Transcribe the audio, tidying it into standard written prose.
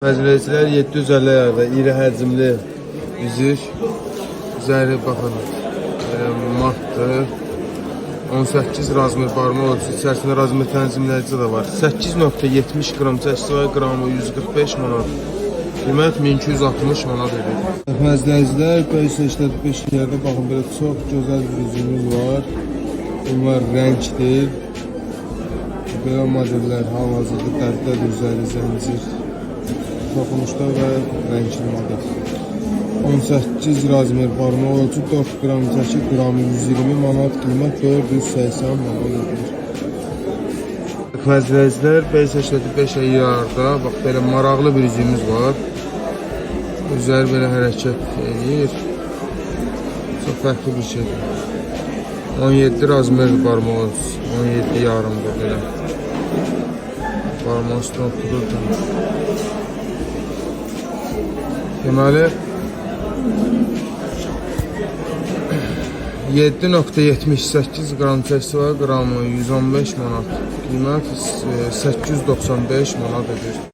Məclislər 750 yarda iri həcmli üzük. Üzəri baxın. Matdır. 18 razmer barma ölçüsü. İçərisində razmer tənzimləyici də var. 8.70 qram çəkisi var. Qramı 145 manat. Qiymət 1260 manat edir. Məclislər 585 yerdə baxın, belə çox gözəl bir üzüyümüz var. Bunlar rəngdir. Belə modeller hal-hazırda dərdlər üzəri zəncir. Toxunuşda və rəngli model. 18 razmer barma ölçü 4 qram çəki, qramı 120 manat, qiymət 480 manat edir. Məzrəclər 585 yarda, bax belə maraqlı bir üzüyümüz var. Üzəri belə hərəkət edir. Çox fərqli bir şeydir. 17 razmer barma ölçü, 17 yarımdır belə. Barma üstünə oturur. Deməli 7.78 qram çəkisi var, qramı 115 manat, qiymət 895 manat edir.